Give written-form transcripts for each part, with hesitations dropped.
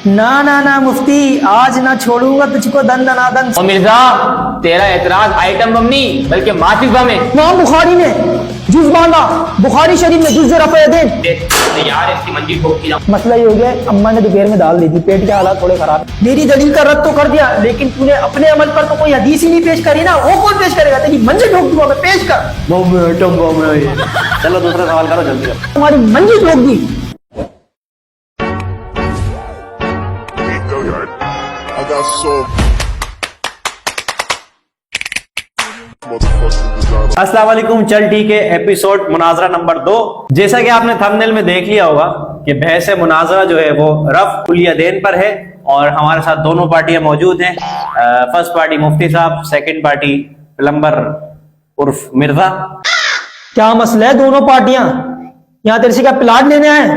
ना ना ना मुफ्ती, आज ना छोड़ूंगा तुझको दन दनादन। और मिर्जा, तेरा एतराज आइटम बम नहीं बल्कि माचिस बम है। इमाम बुखारी ने जुज बांधा, बुखारी शरीफ में जुज रफ़े यदैन। यार इसकी मंजिल ठोक की जाऊं। मसला ये हो गया, अम्मा ने दोपहर में दाल दी थी, पेट के हालात थोड़े खराब। मेरी दलील का रद्द तो कर दिया, लेकिन तूने अपने अमल पर तो कोई हदीस ही नहीं पेश करी ना। वो कौन पेश करेगा? तेरी मंजिल ठोक दूंगा मैं, पेश कर। चलो दूसरा सवाल करो जल्दी करो। तुम्हारी मंजिल ठोक दी। I got so motherfucking designer. अस्सलाम वालेकुम। चल ठीक है, एपिसोड मुनाजरा नंबर 2। जैसा कि आपने थंबनेल में देख लिया होगा कि बहस मुनाजरा जो है वो रफ़ उल यदैन पर है और हमारे साथ दोनों पार्टियां मौजूद हैं। फर्स्ट पार्टी मुफ्ती साहब, सेकंड पार्टी प्लम्बर उर्फ मिर्जा। क्या मसला है? दोनों पार्टियां यहाँ तेरे से क्या प्लाट लेने आए?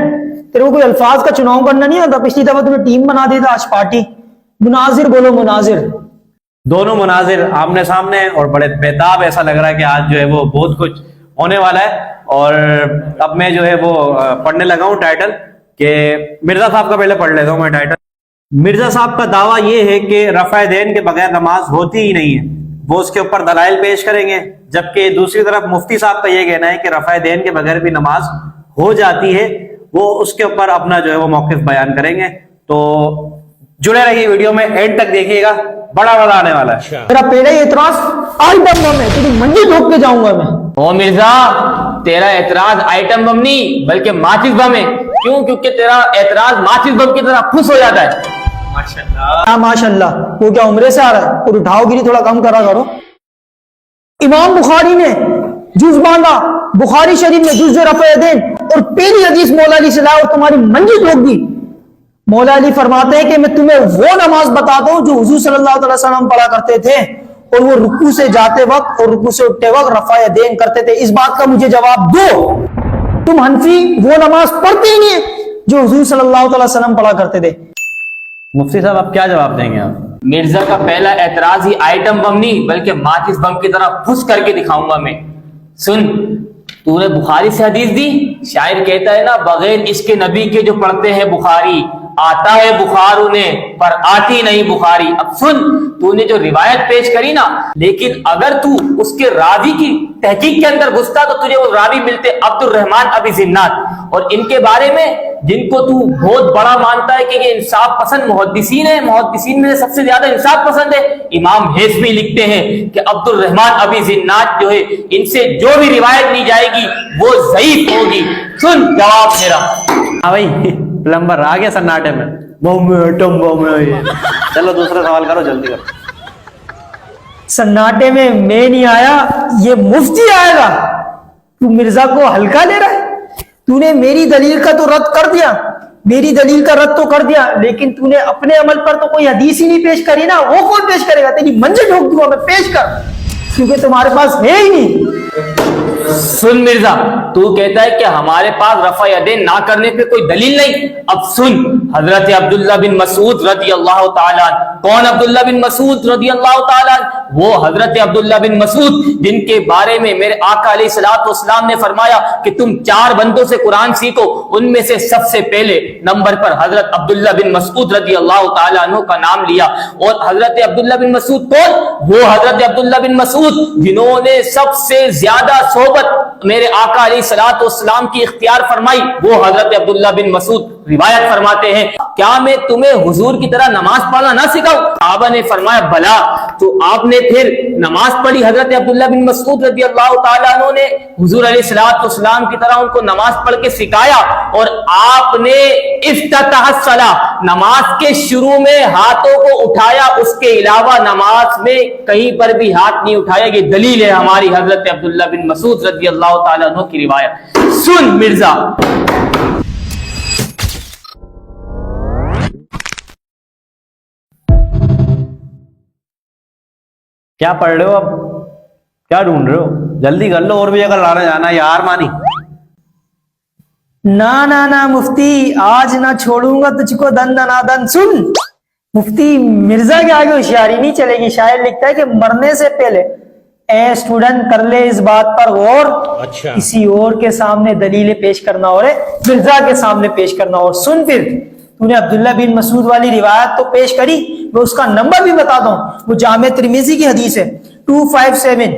तेरे को कोई अल्फाज का चुनाव करना नहीं आता? पिछली दफा तुम्हें टीम बना दी था, आज पार्टी। मुनाजिर बोलो, मुनाजिर। दोनों मुनाजिर आमने सामने हैं और बड़े बेताब ऐसा लग रहा है कि आज जो है वो बहुत कुछ होने वाला है। और अब मैं जो है वो पढ़ने लगा हूँ टाइटल कि मिर्जा साहब का पहले पढ़ लेता हूँ मैं टाइटल। मिर्जा साहब का दावा ये है कि रफ़ा देन के बगैर नमाज होती ही नहीं है। वो उसके ऊपर दलाइल पेश करेंगे, जबकि दूसरी तरफ मुफ्ती साहब का ये कहना है कि रफ़ा देन के बगैर भी नमाज हो जाती है। वो उसके ऊपर अपना जो है वो मौक़िफ़ बयान करेंगे। तो जुड़े रहिए वीडियो में, एंड तक देखिएगा, बड़ा मजा आने वाला है। मेरा पहला एतराज आइटम बम है, तेरी मंजिल ठोक के जाऊंगा मैं। ओ मिर्जा, तेरा एतराज आइटम बम नहीं बल्कि माचिस बम है। क्यों? क्योंकि तेरा एतराज माचिस बम की तरह फुस हो जाता है। माशाल्लाह माशाल्लाह। वो क्या उम्रे से आ रहा है? और उठाओगिरी थोड़ा कम करा करो। इमाम बुखारी ने जुज बांधा, बुखारी शरीफ में जुज रफ़े यदैन, और पहली हदीस मौला अली से लाया और तुम्हारी मंजिल ठोक दी। मौला अली फरमाते हैं कि मैं तुम्हें वो नमाज बताता हूं जो हुजूर सल्लल्लाहु अलैहि वसल्लम पढ़ा करते थे, और वो रुकू से जाते वक्त और रुकू से उठते वक्त रफ़ा यदैन करते थे। इस बात का मुझे जवाब दो। तुम हनफी वो नमाज पढ़ते ही नहीं है जो हुजूर सल्लल्लाहु अलैहि वसल्लम पढ़ा करते थे। मुफ्ती साहब आप क्या जवाब देंगे? आप मिर्जा का पहला एतराज ही आइटम बम नहीं बल्कि माचिस बम की तरह फुस करके दिखाऊंगा मैं। सुन, तूने बुखारी से हदीस दी। शायर कहता है ना, बगैर इसके नबी के जो पढ़ते हैं बुखारी, आता है बुखार उन्हें पर आती नहीं बुखारी। अब सुन, तूने जो रिवायत पेश करी ना, लेकिन अगर तू उसके रावी की तहकीक के अंदर घुसता तो तुझे वो रावी मिलते अब्दुल रहमान अबी जिन्नात। और इनके बारे में जिनको तू बहुत बड़ा मानता है कि ये इंसाफ पसंद मुहद्दिसीन है, मुहद्दिसीन में सबसे ज्यादा इंसाफ पसंद है, इमाम हेसमी लिखते हैं कि अब्दुल रहमान अबी जिन्नात जो है, इनसे जो भी रिवायत ली जाएगी वो ज़ईफ होगी। सुन जवाब मेरा। हाँ भाई, प्लम्बर आ गया सन्नाटे में। चलो दूसरा सवाल करो, जल्दी करो। सन्नाटे में मैं नहीं आया, ये मुफ्ती आएगा। तू मिर्जा को हल्का ले रहा है। तूने मेरी दलील का तो रद्द कर दिया, मेरी दलील का रद्द तो कर दिया, लेकिन तूने अपने अमल पर तो कोई हदीस ही नहीं पेश करी ना। वो कौन पेश करेगा? तेरी मंजिल ठोक दूंगा मैं, पेश कर, क्योंकि तुम्हारे पास है ही नहीं। सुन मिर्जा, तू कहता है कि हमारे पास रफ़ा यदैन ना करने पे कोई दलील नहीं। अब सुन, हजरत अब्दुल्ला बिन मसूद रदी अल्लाह ताला। कौन अब्दुल्ला बिन मसूद रदी अल्लाह ताला? वो हजरत अब्दुल्ला बिन मसूद जिनके बारे में मेरे आका अलैहिस्सलाम ने फरमाया कि तुम 4 बंदों से कुरान सीखो। उनमें से सबसे पहले नंबर पर हजरत अब्दुल्ला बिन मसूद रदी अल्लाह ताला अन्हु का नाम लिया। और हजरत अब्दुल्ला बिन मसूद कौन? वो हजरत अब्दुल्ला बिन मसूद जिन्होंने सबसे ज्यादा सोबत मेरे आका अलैहिस्सलाम की इख्तियार फरमाई, वो हजरत अब्दुल्ला बिन मसूद रिवायत फरमाते हैं, क्या मैं तुम्हें हुजूर की तरह नमाज पढ़ना ना सिखाऊं? साहबा ने फरमाया बला। तो आपने फिर नमाज पढ़ी। हजरत अब्दुल्ला बिन मसूद रज़ी अल्लाह ताला अन्हु ने हुजूर अलैहिस्सलाम की तरह उनको नमाज पढ़ के सिखाया। और आपने इफ्तिताह सलाह, नमाज के शुरू में हाथों को उठाया, उसके अलावा नमाज में कहीं पर भी हाथ नहीं उठाया। ये दलील है हमारी हजरत अब्दुल्ला बिन मसूद रज़ी अल्लाह ताला अन्हु की रिवायत। सुन मिर्जा, क्या पढ़ रहे हो? अब क्या ढूंढ रहे हो? जल्दी कर लो, और भी अगर लाने जाना है। यार मानी ना ना ना मुफ्ती, आज ना छोड़ूंगा तुझको दन दनादन। सुन मुफ्ती, मिर्जा के आगे होशियारी नहीं चलेगी। शायर लिखता है कि मरने से पहले ए स्टूडेंट कर ले इस बात पर गौर, अच्छा, किसी और के सामने दलीलें पेश करना और मिर्जा के सामने पेश करना और। सुन फिर, तूने अब्दुल्ला बिन मसूद वाली रिवायत तो पेश करी, मैं उसका नंबर भी बताता हूँ। वो जामे तिरमिजी की हदीस है 257।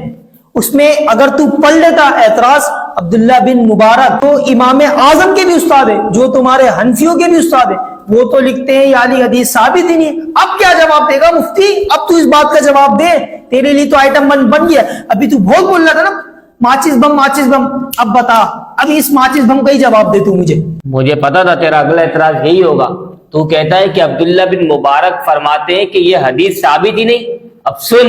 उसमें अगर तू पढ़ लेता एतराज, अब्दुल्ला बिन मुबारक तो इमाम आजम के भी उस्ताद है, जो तुम्हारे हनफियों के भी उस्ताद है, वो तो लिखते हैं ये वाली हदीस साबित ही नहीं है। अब क्या जवाब देगा मुफ्ती? अब तू इस बात का जवाब दे, तेरे लिए तो आइटम बन गया। अभी तू बहुत बोल रहा था ना माचिस बम, अब बता, अब इस माचिस बम का ही जवाब दे तू मुझे। मुझे पता था तेरा अगला एतराज यही होगा। तू कहता है कि अब्दुल्ला बिन मुबारक फरमाते हैं कि ये हदीस साबित ही नहीं। अब सुन,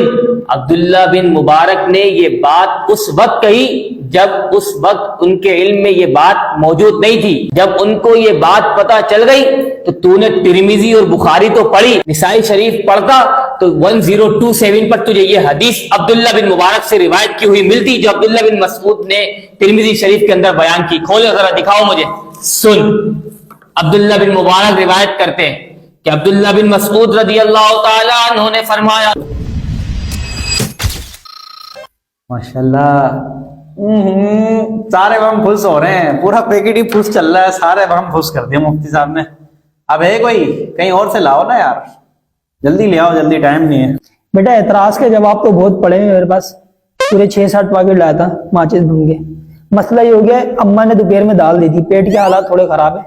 अब्दुल्ला बिन मुबारक ने ये बात उस वक्त कही जब उस वक्त उनके इल्म में ये बात मौजूद नहीं थी। जब उनको ये बात पता चल गई तो तूने तिरमिजी और बुखारी तो पढ़ी, निसाई शरीफ पढ़ता तो 1027 पर तुझे ये हदीस अब्दुल्ला बिन मुबारक से रिवायत की हुई मिलती, जो अब्दुल्ला बिन मसऊद ने तिरमिजी शरीफ के अंदर बयान की। खोलो जरा, दिखाओ मुझे। सुन, अब्दुल्ला बिन मुबारक रिवायत करते हैं कि अब्दुल्ला बिन मसऊद रदी अल्लाह ताला अन्हु ने फरमाया, माशाल्लाह, सारे बम फुस हो रहे हैं, पूरा पैकेट ही फुस चल रहा है, सारे बम फुस कर दिए मुफ्ती साहब ने। अब है कोई, कहीं और से लाओ ना यार, जल्दी ले आओ, जल्दी, टाइम नहीं है। बेटा एतराज के जवाब तो बहुत पड़े हैं मेरे पास, पूरे 6-7 पैकेट लाया था माचिस बम के। मसला ये हो गया, अम्मा ने दोपहर में दाल दी थी, पेट के हालात थोड़े खराब है,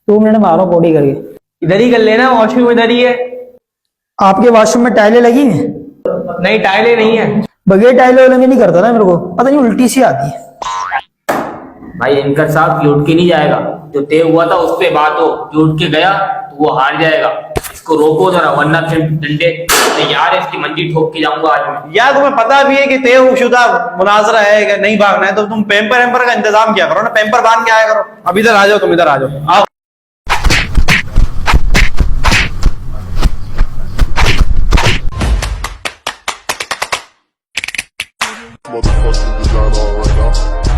2 मिनट में आ रहा हूँ पौड़ी करके। इधर ही कर लेना, वॉशरूम इधर ही है। आपके वॉशरूम में टाइलें लगी हैं? नहीं, टाइलें नहीं है। बगैर टाइलें वाले में नहीं करता ना, मेरे को पता नहीं उल्टी सी आती है। भाई इनकर साहब ये उठ के नहीं जाएगा, जो तय हुआ था उस पे बात हो, जो उठ के गया तो वो हार जाएगा। इसको रोको जरा, वरना फिर डंडे तैयार है, इसकी मंजी ठोक के जाऊंगा आज मैं। यार तुम्हें पता भी है कि तयशुदा मुनाजरा है कि नहीं भागना है, तो तुम पेम्पर वेम्पर का इंतजाम किया करो ना, पेम्पर बांध के आया करो। अब इधर आ जाओ, तुम इधर आ जाओ, आओ। Motherfuckers is not all right now.